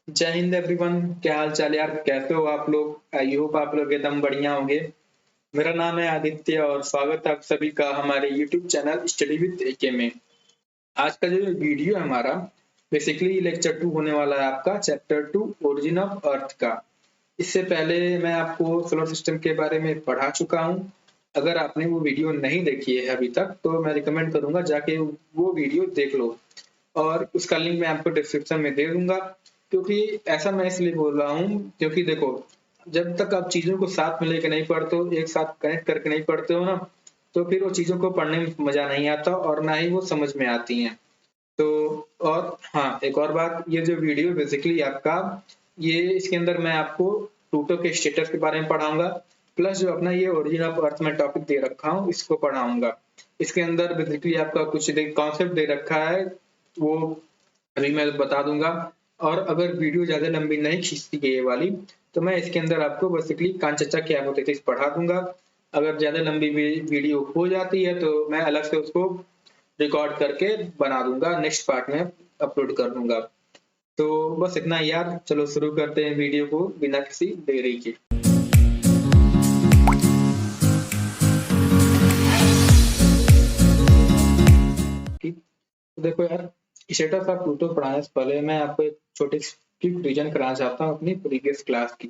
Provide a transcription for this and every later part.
जय हिंद एवरीवन। क्या हाल चाल यार, कैसे हो आप लोग? आई होप आप लोग एकदम बढ़िया होंगे। मेरा नाम है आदित्य और स्वागत है आप सभी का हमारे यूट्यूब चैनल स्टडी विद एके में। आज का जो वीडियो है हमारा बेसिकली लेक्चर 2 होने वाला है, आपका चैप्टर 2 ओरिजिन ऑफ अर्थ का। इससे पहले मैं आपको सोलर सिस्टम के बारे में पढ़ा चुका हूँ। अगर आपने वो वीडियो नहीं देखी है अभी तक तो मैं रिकमेंड करूंगा जाके वो वीडियो देख लो, और उसका लिंक मैं आपको डिस्क्रिप्शन में दे दूंगा। क्योंकि ऐसा मैं इसलिए बोल रहा हूँ क्योंकि देखो, जब तक आप चीजों को साथ में लेकर नहीं पढ़ते हो, एक साथ कनेक्ट करके नहीं पढ़ते हो ना, तो फिर वो चीजों को पढ़ने में मजा नहीं आता और ना ही वो समझ में आती हैं। तो और हाँ, एक और बात, ये जो वीडियो बेसिकली आपका, ये इसके अंदर मैं आपको प्लूटो के स्टेटस के बारे में पढ़ाऊंगा, प्लस जो अपना ये ओरिजिन ऑफ अर्थ में टॉपिक दे रखा हूँ इसको पढ़ाऊंगा। इसके अंदर बेसिकली आपका कुछ कॉन्सेप्ट दे रखा है, वो अभी मैं बता दूंगा। और अगर वीडियो ज्यादा लंबी नहीं खींचती गई ये वाली, तो मैं इसके अंदर आपको बेसिकली कांचचा क्या होते थे पढ़ा दूंगा। अगर ज्यादा लंबी वीडियो हो जाती है तो मैं अलग से उसको रिकॉर्ड करके बना दूंगा, नेक्स्ट पार्ट में अपलोड कर दूंगा। तो बस इतना ही यार, चलो शुरू करते हैं वीडियो को बिना किसी देरी के। ठीक, तो देखो यार, स्टेटस ऑफ प्लूटो पढ़ाने से पहले मैं आपको एक छोटी क्विक रिवीजन कराना चाहता हूँ अपनी प्रीवियस क्लास की।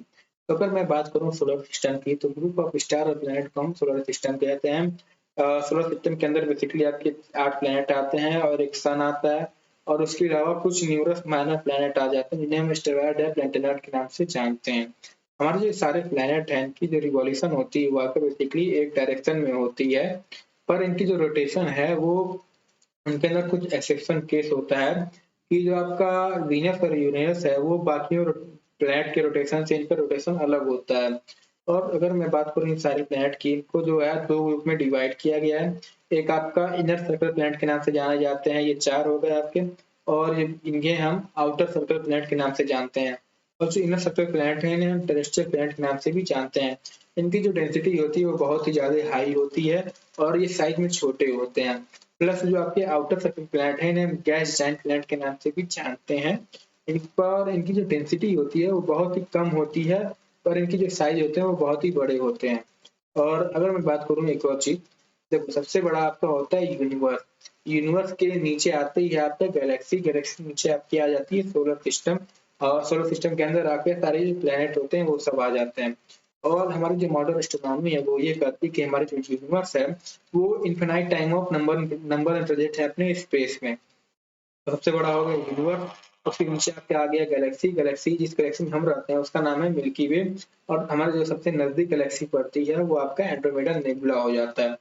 तो अगर मैं बात करूँ सोलर सिस्टम की, तो ग्रुप ऑफ स्टार और प्लैनेट को हम सोलर सिस्टम कहते हैं। सोलर सिस्टम के अंदर बेसिकली आपके 8 प्लैनेट आते हैं और एक सन आता है, और उसके अलावा कुछ न्यूरस माइनर प्लैनेट आ जाते हैं जिन्हें हम स्टेरॉइड या प्लैनेटॉइड के नाम से जानते हैं। हमारे जो सारे प्लैनेट हैं इनकी जो रिवॉल्यूशन होती है वो बेसिकली एक डायरेक्शन में होती है, पर इनकी जो रोटेशन है वो, उनके अंदर कुछ एक्सेप्शन केस होता है कि जो आपका वीनस और यूरेनस है वो बाकी प्लैनेट के रोटेशन से इनका रोटेशन अलग होता है। और अगर मैं बात करूँ इन सारे प्लैनेट की, इनको जो है 2 ग्रुप में डिवाइड किया गया है। एक आपका इनर सर्कल प्लैनेट के नाम से जाने जाते हैं, ये 4 हो गए आपके। और इन्हें हम आउटर सर्कल प्लैनेट के नाम से जानते हैं। और जो इनर सर्कल प्लैनेट है इन्हें हम टेरेस्ट्रियल प्लैनेट के नाम से भी जानते हैं। इनकी जो डेंसिटी होती है वो बहुत ही ज्यादा हाई होती है और ये साइज में छोटे होते हैं। प्लस जो आपके आउटर सर्कल प्लैनेट है इन्हें गैस जाइंट प्लैनेट के नाम से भी जानते हैं। इन पर इनकी जो डेंसिटी होती है वो बहुत ही कम होती है, पर इनकी जो साइज होते हैं वो बहुत ही बड़े होते हैं। और अगर मैं बात करूँ एक और चीज, देखो सबसे बड़ा आपका होता है यूनिवर्स। यूनिवर्स के नीचे आते ही है आपका गैलेक्सी, गैलेक्सी नीचे आपकी आ जाती है सोलर सिस्टम, और सोलर सिस्टम के अंदर आपके सारे जो प्लैनेट होते हैं वो सब आ जाते हैं। और हमारी जो मॉडर्न एस्ट्रोनॉमी है वो ये कहती है कि हमारे जो यूनिवर्स है वो infinite time of number and project है अपने स्पेस में। तो सबसे बड़ा हो गया यूनिवर्स, उसके नीचे आपके आ गया गैलेक्सी। गैलेक्सी जिस गैलेक्सी में हम रहते हैं उसका नाम है मिल्की वे, और हमारे जो सबसे नजदीक गैलेक्सी पड़ती है वो आपका एंड्रोमेडा नेबुला हो जाता है।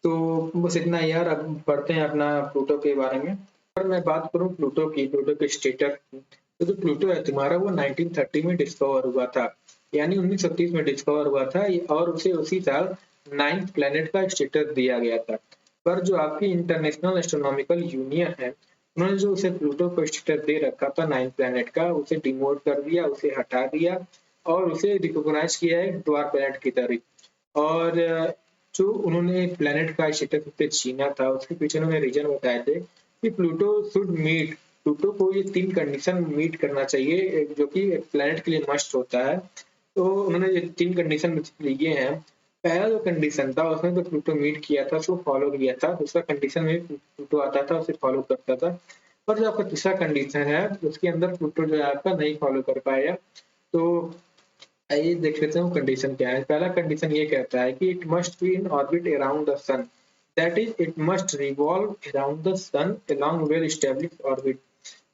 तो बस इतना ही यार, अब पढ़ते हैं अपना प्लूटो के बारे में। अगर मैं बात करूं प्लूटो की, प्लूटो के स्टेटस की, तो जो प्लूटो है तुम्हारा वो 1930 में डिस्कवर हुआ था, यानी 1930 में डिस्कवर हुआ था और उसे उसी साल 9th प्लेनेट का स्टेटस दिया गया था। पर जो आपकी इंटरनेशनल एस्ट्रोनॉमिकल यूनियन है, उन्होंने जो उसे प्लूटो को स्टेटस दे रखा था 9th प्लेनेट का, उसे डिमोट कर दिया, उसे हटा दिया और उसे रिकॉग्नाइज किया है द्वार प्लेनेट की तरह। और जो उन्होंने प्लेनेट का स्टेटस उसे छीना था उसके पीछे उन्होंने रीजन बताए थे कि प्लूटो शुड मीट, प्लूटो को ये 3 कंडीशन मीट करना चाहिए जो कि एक प्लेनेट के लिए मस्ट होता है। तो उन्होंने ये 3 कंडीशन लिए हैं। पहला जो कंडीशन था उसने तो प्लूटो मीट किया था, उसको फॉलो किया था। दूसरा कंडीशन में प्लूटो आता था उसे फॉलो करता था। और जो आपका तीसरा कंडीशन है उसके अंदर प्लूटो जो है आपका नहीं फॉलो कर पाया। तो आइए देख लेते हैं कंडीशन क्या है। पहला कंडीशन ये कहता है कि it must be in orbit around the sun, that is it must revolve around the sun along well established orbit.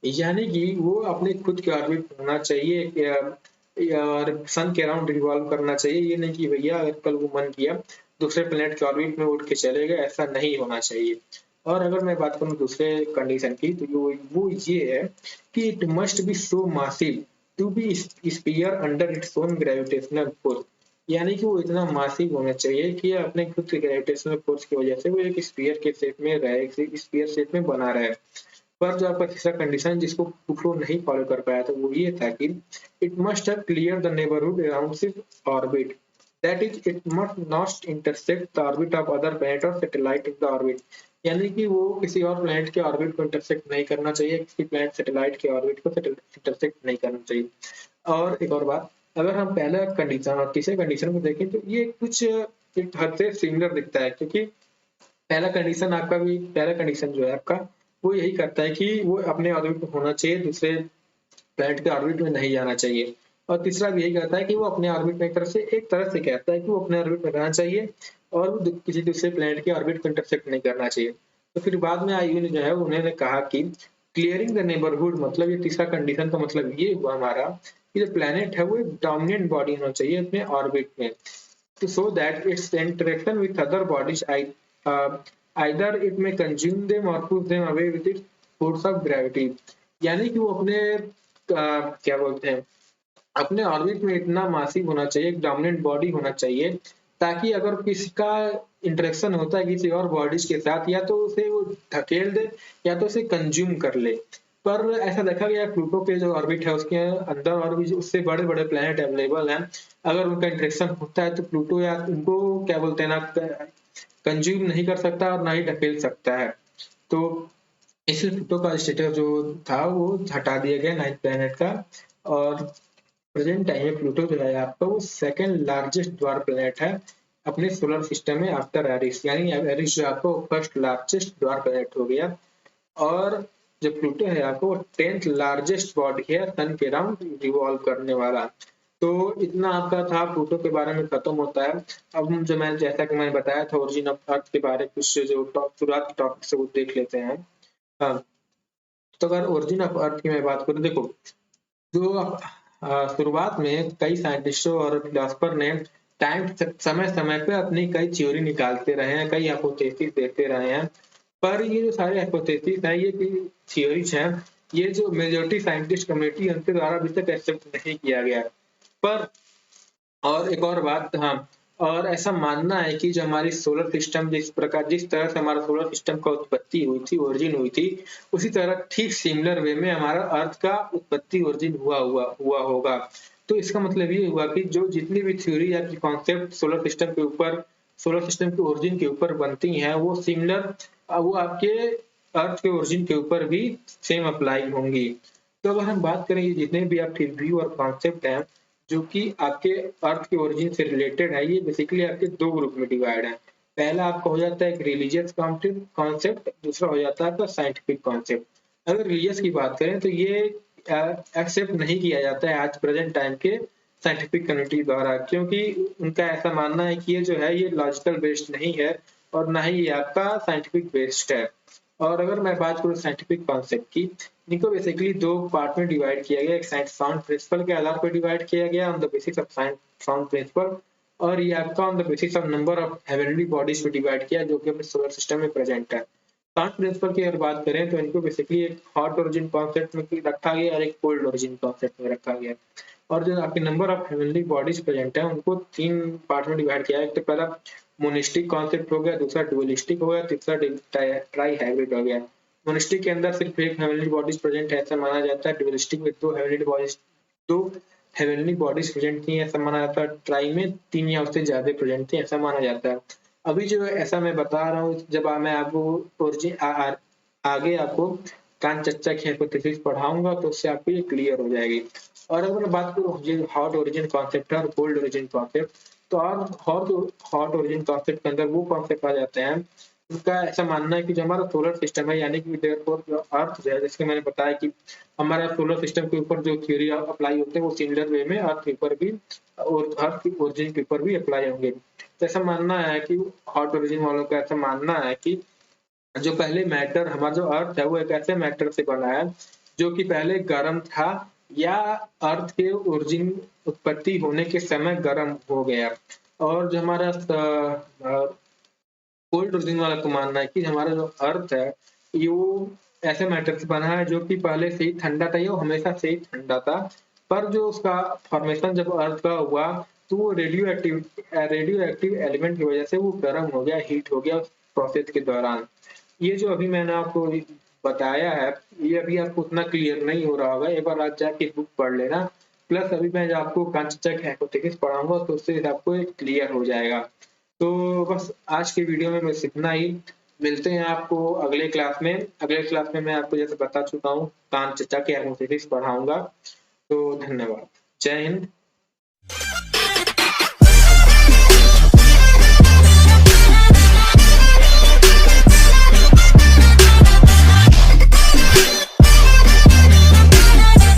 यानी कि वो अपने खुद के ऑर्बिट में होना चाहिए और सन के अराउंड रिवॉल्व करना चाहिए। ये नहीं कि भैया अगर कल वो मन किया दूसरे प्लेनेट के ऑर्बिट में उठ के चले गए, ऐसा नहीं होना चाहिए। और अगर मैं बात करूं दूसरे कंडीशन की, तो वो ये है कि it must be so massive to be sphere under its own gravitational force. यानी कि वो इतना मासिव होना चाहिए कि अपने खुद के ग्रेविटेशनल फोर्स की वजह से वो एक स्पीयर के शेप में रहे, स्पीयर शेप में बना रहे। पर जो आपका तीसरा कंडीशन जिसको प्लूटो नहीं फॉलो कर पाया था वो ये था कि it must have clear the neighbourhood around its orbit, that is it must not intersect the orbit of other planet और सैटेलाइट इन द ऑर्बिट। यानी कि वो किसी और प्लैनेट के ऑर्बिट को इंटरसेक्ट नहीं करना चाहिए, किसी प्लैनेट सैटेलाइट के ऑर्बिट को इंटरसेक्ट नहीं करना चाहिए। और एक और बात, अगर हम पहला कंडीशन और तीसरे कंडीशन को देखें तो ये कुछ एक हद से सिमिलर दिखता है, क्योंकि पहला कंडीशन जो है आपका वो यही करता है कि वो अपने ऑर्बिट में होना चाहिए, दूसरे प्लैनेट के ऑर्बिट में नहीं जाना चाहिए। और तीसरा भी यही कहता है कि वो अपने ऑर्बिट में एक तरह से कहता है कि वो अपने ऑर्बिट में रहना चाहिए और वो किसी दूसरे प्लैनेट के ऑर्बिट को इंटरसेक्ट नहीं करना चाहिए। तो फिर बाद में आईयू ने जो है उन्होंने कहा कि क्लियरिंग द नेबरहुड, मतलब ये तीसरा कंडीशन का मतलब ये हुआ हमारा कि जो प्लैनेट है वो एक डोमिनेंट बॉडी होना चाहिए अपने ऑर्बिट में, to so that its interaction with other bodies either it may consume them or push them away with its force of gravity। यानी कि वो अपने क्या बोलते हैं, अपने ऑर्बिट में इतना मासिव होना चाहिए, एक डोमिनेंट बॉडी होना चाहिए, ताकि अगर किसी का इंटरेक्शन होता है किसी और बॉडीज के साथ, या तो उसे वो ढकेल दे या तो उसे कंज्यूम कर ले। पर ऐसा देखा गया प्लूटो के जो ऑर्बिट है उसके अंदर और भी उससे बड़े बड़े प्लैनेट अवेलेबल हैं, अगर उनका इंटरेक्शन होता है तो प्लूटो या उनको क्या बोलते हैं ना कंज्यूम नहीं कर सकता और ना ही ढकेल सकता है। तो इसलिए प्लूटो का स्टेटस जो था वो हटा दिया गया नाइन्थ प्लैनेट का। और प्रेजेंट टाइम में प्लूटो जो है आपका वो सेकंड लार्जेस्ट ड्वार्फ प्लैनेट है अपने सोलर सिस्टम में आफ्टर एरिस, यानी एरिस जो आपको फर्स्ट लार्जेस्ट ड्वार्फ प्लैनेट हो गया। और जो प्लूटो है आपको वो 10th लार्जेस्ट बॉडी है सन के अराउंड रिवॉल्व करने वाला। तो इतना आपका था प्लूटो के बारे में, खत्म होता है। अब हम जो मैंने जैसा कि मैंने बताया था ओरिजिन ऑफ अर्थ के बारे में कुछ जो शुरुआत के टॉपिक से वो देख लेते हैं। हाँ, तो अगर ओरिजिन ऑफ अर्थ की मैं बात करूँ, देखो जो शुरुआत में कई साइंटिस्टों और फिलोसफर ने टाइम समय समय पे अपनी कई थ्योरी निकालते रहे हैं, कई हाइपोथेसिस देते रहे हैं। पर ये जो सारे हाइपोथेसिस है, ये थ्योरीज हैं, ये जो मेजोरिटी साइंटिस्ट कम्युनिटी है उनके द्वारा अभी तक एक्सेप्ट नहीं किया गया। पर और एक और बात, हाँ, और ऐसा मानना है कि जो हमारी सोलर सिस्टम जिस तरह से हमारा सोलर सिस्टम का उत्पत्ति हुई थी, ओरिजिन हुई थी, उसी तरह ठीक सिमिलर वे में हमारा अर्थ का उत्पत्ति ओरिजिन हुआ होगा। तो इसका मतलब ये हुआ कि जो जितनी भी थ्योरी या कॉन्सेप्ट सोलर सिस्टम के ओरिजिन के ऊपर बनती हैं वो सिमिलर, वो आपके अर्थ के ओरिजिन के ऊपर भी सेम अप्लाई होंगी। तो अगर हम बात करें ये जितने भी आपके व्यू और कॉन्सेप्ट हैं जो कि आपके अर्थ के ओरिजिन से रिलेटेड है, ये बेसिकली आपके दो ग्रुप में डिवाइड है। पहला आपका हो जाता है एक रिलीजियस कॉन्सेप्ट, दूसरा हो जाता है आपका साइंटिफिक कॉन्सेप्ट। अगर रिलीजियस की बात करें तो ये एक्सेप्ट नहीं किया जाता है आज प्रेजेंट टाइम के साइंटिफिक कम्युनिटी द्वारा, क्योंकि उनका ऐसा मानना है कि ये जो है ये लॉजिकल बेस्ड नहीं है और ना ही ये आपका साइंटिफिक बेस्ड है। और अगर मैं बात करूँ साइंटिफिक कॉन्सेप्ट की, इनको बेसिकली दो पार्ट में डिवाइड किया गया। एक साउंड प्रिंसिपल के आधार पर डिवाइड किया गया on the basis of sound principle, और ये आपका on the basis of number of heavenly bodies पे डिवाइड किया जो कि अपने सोलर सिस्टम में प्रेजेंट है। साउंड प्रिंसिपल की अगर बात करें तो इनको बेसिकली एक हॉट ओरिजिन कॉन्सेप्ट में रखा गया और एक कोल्ड ओरिजिन कॉन्सेप्ट में रखा गया। और जो आपके number of heavenly bodies present है उनको तीन पार्ट में डिवाइड किया है। एक तो पहला मोनिस्टिक कॉन्सेप्ट हो गया, दूसरा डुअलिस्टिक हो गया, तीसरा ट्राई हाइब्रिड हो गया। मोनिस्टिक के अंदर सिर्फ एक हेवनली बॉडीज प्रेजेंट है ऐसा माना जाता है, डुअलिस्टिक में दो हेवनली बॉडीज प्रेजेंट थी ऐसा माना जाता है, ट्राई में तीन या उससे ज्यादा प्रेजेंट थी ऐसा माना जाता है। अभी जो ऐसा मैं बता रहा हूँ, जब मैं आपको आगे आपको कांचच्चा की हाइपोथेसिस पढ़ाऊंगा तो उससे आपको ये क्लियर हो जाएगी। और अगर मैं बात करूँ ये हॉट ओरिजिन कॉन्सेप्ट है और कोल्ड ओरिजिन कॉन्सेप्ट, तो हॉट ओरिजिन कॉन्सेप्ट के अंदर वो कॉन्सेप्ट आ जाते हैं, उनका ऐसा मानना है कि जो हमारा सोलर सिस्टम है यानी कि देयरफॉर जो अर्थ जो है, जैसे मैंने बताया कि हमारा सोलर सिस्टम के ऊपर जो थ्योरी अप्लाई होते हैं वो सिमिलर वे में अर्थ के ऊपर भी और अर्थ की ओरिजिन के ऊपर भी अप्लाई होंगे। तो ऐसा मानना है कि हॉट ओरिजिन वालों का ऐसा मानना है कि जो पहले मैटर हमारा जो अर्थ है वो एक ऐसे मैटर से बना है जो कि पहले गर्म था या अर्थ के ओरिजिन उत्पत्ति होने के समय गर्म हो गया। और जो हमारा कोल्ड ओरिजिन वाला को मानना है कि हमारा जो अर्थ है ये वो ऐसे मैटर से बना है जो कि पहले से ही ठंडा था, ये वो हमेशा से ही ठंडा था। पर जो उसका फॉर्मेशन जब अर्थ का हुआ तो वो रेडियो एक्टिव एलिमेंट की वजह से वो गर्म हो गया, हीट हो गया उस प्रोसेस के दौरान। ये जो अभी मैंने आपको बताया है ये अभी आपको उतना क्लियर नहीं हो रहा होगा, एक बार आज जाके बुक पढ़ लेना। प्लस अभी मैं जो आपको कांचचक हाइपोथेसिस पढ़ाऊंगा तो उससे आपको क्लियर हो जाएगा। तो बस आज के वीडियो में बस इतना ही। मिलते हैं आपको अगले क्लास में। अगले क्लास में मैं आपको जैसे बता चुका हूँ कांच चचा की एरोमेटिक्स पढ़ाऊंगा। तो धन्यवाद। जय हिंद।